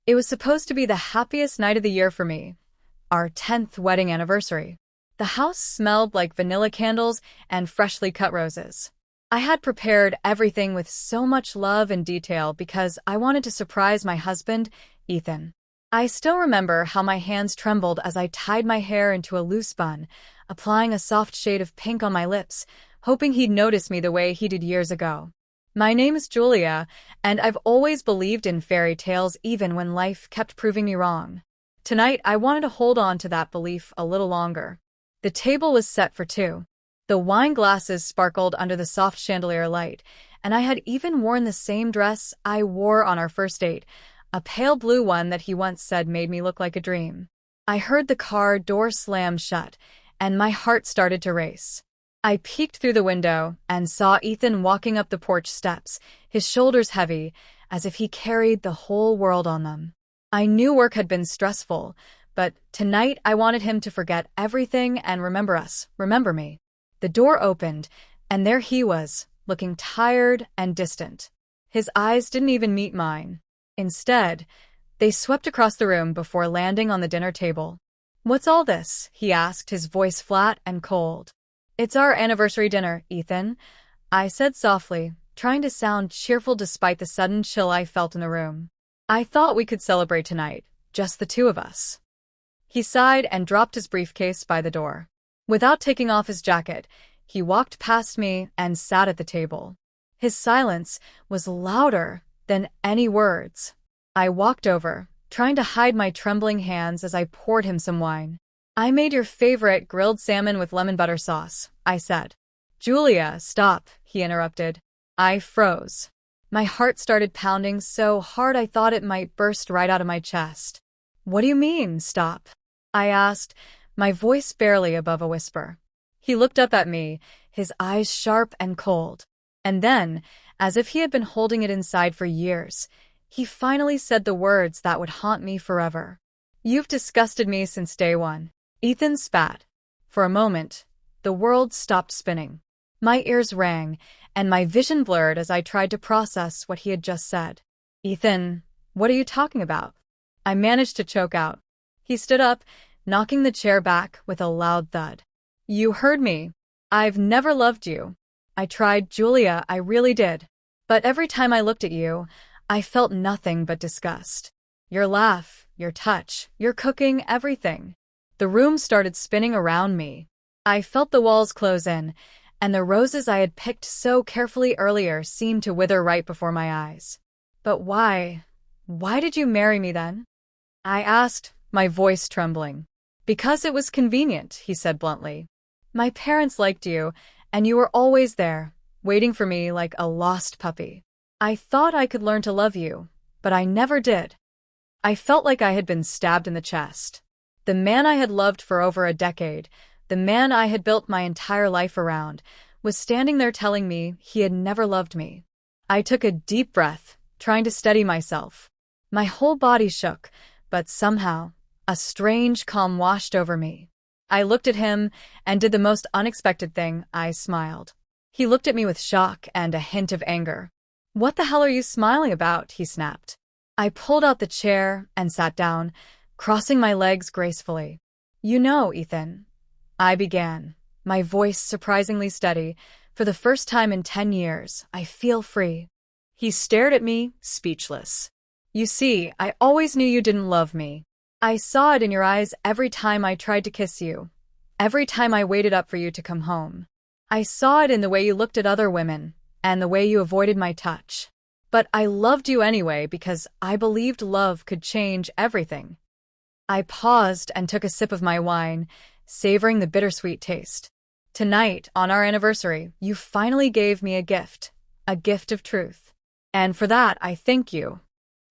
It was supposed to be the happiest night of the year for me, our 10th wedding anniversary. The house smelled like vanilla candles and freshly cut roses. I had prepared everything with so much love and detail because I wanted to surprise my husband, Ethan. I still remember how my hands trembled as I tied my hair into a loose bun, applying a soft shade of pink on my lips, hoping he'd notice me the way he did years ago. My name is Julia, and I've always believed in fairy tales even when life kept proving me wrong. Tonight, I wanted to hold on to that belief a little longer. The table was set for two. The wine glasses sparkled under the soft chandelier light, and I had even worn the same dress I wore on our first date, a pale blue one that he once said made me look like a dream. I heard the car door slam shut, and my heart started to race. I peeked through the window and saw Ethan walking up the porch steps, his shoulders heavy, as if he carried the whole world on them. I knew work had been stressful, but tonight I wanted him to forget everything and remember me. The door opened, and there he was, looking tired and distant. His eyes didn't even meet mine. Instead, they swept across the room before landing on the dinner table. "What's all this?" he asked, his voice flat and cold. "It's our anniversary dinner, Ethan," I said softly, trying to sound cheerful despite the sudden chill I felt in the room. "I thought we could celebrate tonight, just the two of us." He sighed and dropped his briefcase by the door. Without taking off his jacket, he walked past me and sat at the table. His silence was louder than any words. I walked over, trying to hide my trembling hands as I poured him some wine. "I made your favorite grilled salmon with lemon butter sauce," I said. "Julia, stop," he interrupted. I froze. My heart started pounding so hard I thought it might burst right out of my chest. "What do you mean, stop?" I asked, my voice barely above a whisper. He looked up at me, his eyes sharp and cold. And then, as if he had been holding it inside for years, he finally said the words that would haunt me forever. "You've disgusted me since day one." Ethan spat. For a moment, the world stopped spinning. My ears rang, and my vision blurred as I tried to process what he had just said. "Ethan, what are you talking about?" I managed to choke out. He stood up, knocking the chair back with a loud thud. "You heard me. I've never loved you." I tried, "Julia, I really did. But every time I looked at you, I felt nothing but disgust. Your laugh, your touch, your cooking, everything." The room started spinning around me. I felt the walls close in, and the roses I had picked so carefully earlier seemed to wither right before my eyes. "But why did you marry me then?" I asked, my voice trembling. "Because it was convenient," he said bluntly. "My parents liked you, and you were always there, waiting for me like a lost puppy. I thought I could learn to love you, but I never did." I felt like I had been stabbed in the chest. The man I had loved for over a decade, the man I had built my entire life around, was standing there telling me he had never loved me. I took a deep breath, trying to steady myself. My whole body shook, but somehow, a strange calm washed over me. I looked at him and did the most unexpected thing. I smiled. He looked at me with shock and a hint of anger. "What the hell are you smiling about?" he snapped. I pulled out the chair and sat down, crossing my legs gracefully. "You know, Ethan," I began, my voice surprisingly steady. "For the first time in 10 years, I feel free." He stared at me, speechless. "You see, I always knew you didn't love me. I saw it in your eyes every time I tried to kiss you, every time I waited up for you to come home. I saw it in the way you looked at other women, and the way you avoided my touch. But I loved you anyway because I believed love could change everything." I paused and took a sip of my wine, savoring the bittersweet taste. "Tonight, on our anniversary, you finally gave me a gift of truth. And for that, I thank you."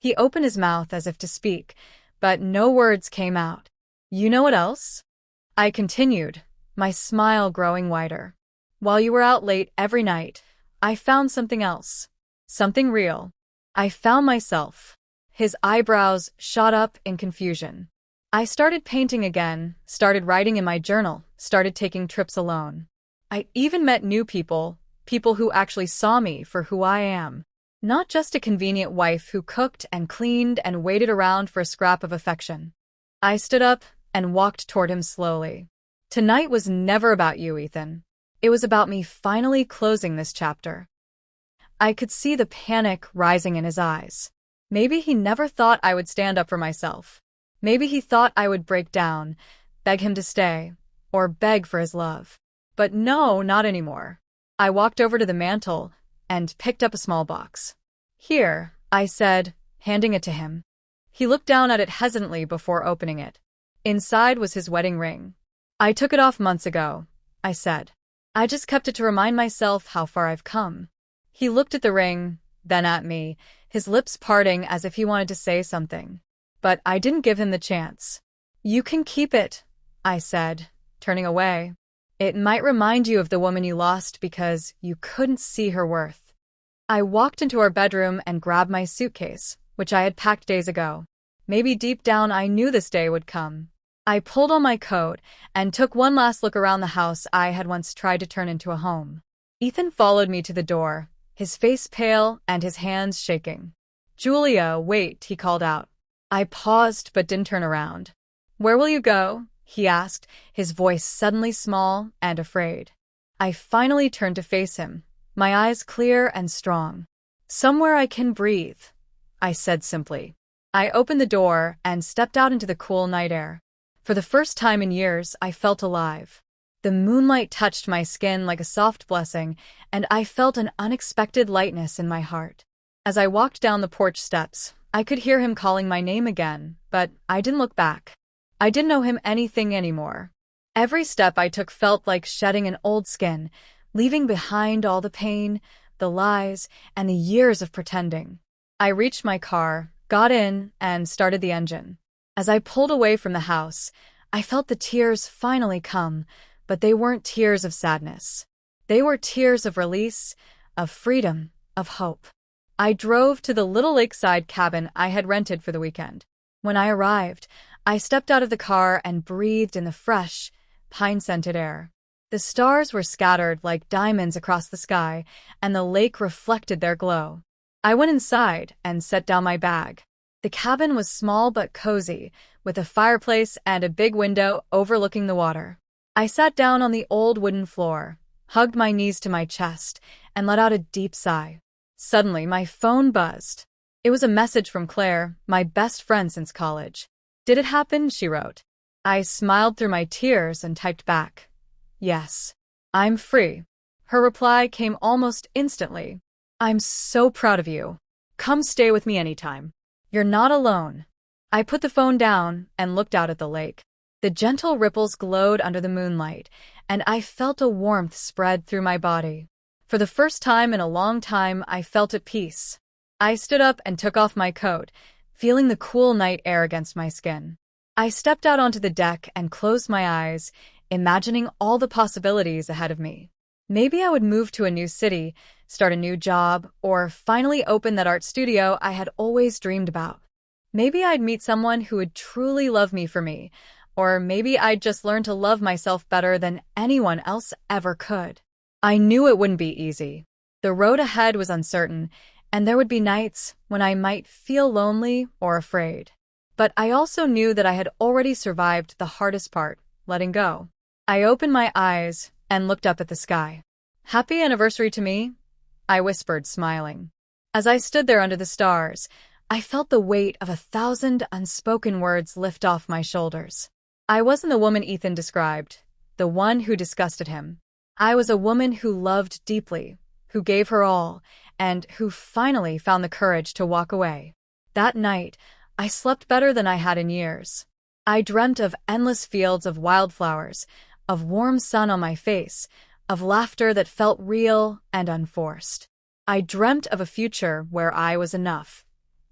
He opened his mouth as if to speak, but no words came out. "You know what else?" I continued, my smile growing wider. "While you were out late every night, I found something else. Something real. I found myself." His eyebrows shot up in confusion. "I started painting again, started writing in my journal, started taking trips alone. I even met new people who actually saw me for who I am. Not just a convenient wife who cooked and cleaned and waited around for a scrap of affection. I stood up and walked toward him slowly. Tonight was never about you, Ethan. It was about me finally closing this chapter. I could see the panic rising in his eyes. Maybe he never thought I would stand up for myself. Maybe he thought I would break down, beg him to stay, or beg for his love. But no, not anymore. I walked over to the mantel and picked up a small box. Here, I said, handing it to him. He looked down at it hesitantly before opening it. Inside was his wedding ring. I took it off months ago, I said. I just kept it to remind myself how far I've come. He looked at the ring, then at me, his lips parting as if he wanted to say something. But I didn't give him the chance. You can keep it, I said, turning away. It might remind you of the woman you lost because you couldn't see her worth. I walked into our bedroom and grabbed my suitcase, which I had packed days ago. Maybe deep down I knew this day would come. I pulled on my coat and took one last look around the house I had once tried to turn into a home. Ethan followed me to the door, his face pale and his hands shaking. Julia, wait, he called out. I paused but didn't turn around. Where will you go? He asked, his voice suddenly small and afraid. I finally turned to face him, my eyes clear and strong. Somewhere I can breathe, I said simply. I opened the door and stepped out into the cool night air. For the first time in years, I felt alive. The moonlight touched my skin like a soft blessing, and I felt an unexpected lightness in my heart. As I walked down the porch steps, I could hear him calling my name again, but I didn't look back. I didn't owe him anything anymore. Every step I took felt like shedding an old skin, leaving behind all the pain, the lies, and the years of pretending. I reached my car, got in, and started the engine. As I pulled away from the house, I felt the tears finally come, but they weren't tears of sadness. They were tears of release, of freedom, of hope. I drove to the little lakeside cabin I had rented for the weekend. When I arrived, I stepped out of the car and breathed in the fresh, pine-scented air. The stars were scattered like diamonds across the sky, and the lake reflected their glow. I went inside and set down my bag. The cabin was small but cozy, with a fireplace and a big window overlooking the water. I sat down on the old wooden floor, hugged my knees to my chest, and let out a deep sigh. Suddenly, my phone buzzed. It was a message from Claire, my best friend since college. Did it happen? She wrote. I smiled through my tears and typed back. Yes. I'm free. Her reply came almost instantly. I'm so proud of you. Come stay with me anytime. You're not alone. I put the phone down and looked out at the lake. The gentle ripples glowed under the moonlight, and I felt a warmth spread through my body. For the first time in a long time, I felt at peace. I stood up and took off my coat, feeling the cool night air against my skin. I stepped out onto the deck and closed my eyes, imagining all the possibilities ahead of me. Maybe I would move to a new city, start a new job, or finally open that art studio I had always dreamed about. Maybe I'd meet someone who would truly love me for me, or maybe I'd just learn to love myself better than anyone else ever could. I knew it wouldn't be easy. The road ahead was uncertain, and there would be nights when I might feel lonely or afraid. But I also knew that I had already survived the hardest part, letting go. I opened my eyes and looked up at the sky. Happy anniversary to me, I whispered, smiling. As I stood there under the stars, I felt the weight of 1,000 unspoken words lift off my shoulders. I wasn't the woman Ethan described, the one who disgusted him. I was a woman who loved deeply, who gave her all, and who finally found the courage to walk away. That night, I slept better than I had in years. I dreamt of endless fields of wildflowers, of warm sun on my face, of laughter that felt real and unforced. I dreamt of a future where I was enough,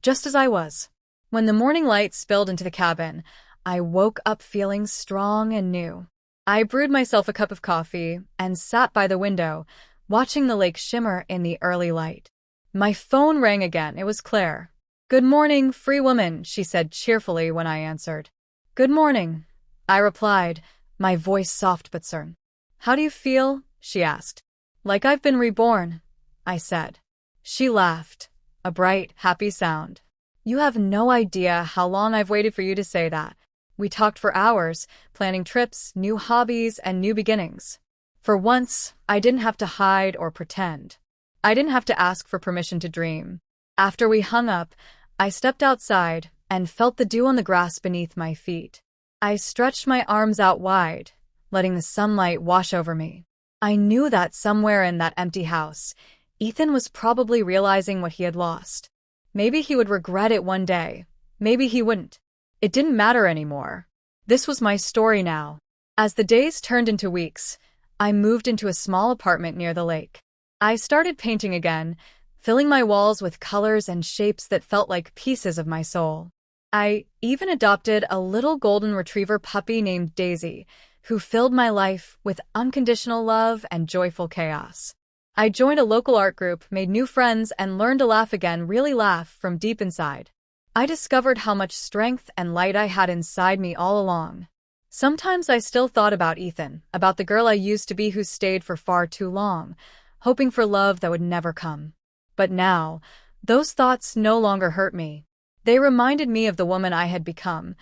just as I was. When the morning light spilled into the cabin, I woke up feeling strong and new. I brewed myself a cup of coffee and sat by the window, watching the lake shimmer in the early light. My phone rang again. It was Claire. Good morning, free woman, she said cheerfully when I answered. Good morning, I replied, my voice soft but stern. How do you feel? She asked. Like I've been reborn, I said. She laughed, a bright, happy sound. You have no idea how long I've waited for you to say that. We talked for hours, planning trips, new hobbies, and new beginnings. For once, I didn't have to hide or pretend. I didn't have to ask for permission to dream. After we hung up, I stepped outside and felt the dew on the grass beneath my feet. I stretched my arms out wide, letting the sunlight wash over me. I knew that somewhere in that empty house, Ethan was probably realizing what he had lost. Maybe he would regret it one day. Maybe he wouldn't. It didn't matter anymore. This was my story now. As the days turned into weeks, I moved into a small apartment near the lake. I started painting again, filling my walls with colors and shapes that felt like pieces of my soul. I even adopted a little golden retriever puppy named Daisy, who filled my life with unconditional love and joyful chaos. I joined a local art group, made new friends, and learned to laugh again, really laugh from deep inside. I discovered how much strength and light I had inside me all along. Sometimes I still thought about Ethan, about the girl I used to be who stayed for far too long, hoping for love that would never come. But now, those thoughts no longer hurt me. They reminded me of the woman I had become,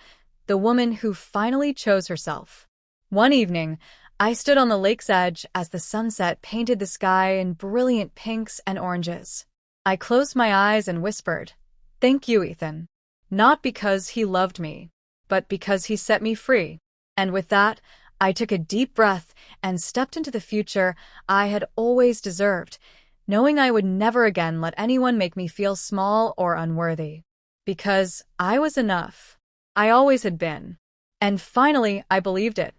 the woman who finally chose herself. One evening, I stood on the lake's edge as the sunset painted the sky in brilliant pinks and oranges. I closed my eyes and whispered, "Thank you, Ethan." Not because he loved me, but because he set me free. And with that, I took a deep breath and stepped into the future I had always deserved, knowing I would never again let anyone make me feel small or unworthy. Because I was enough. I always had been. And finally, I believed it.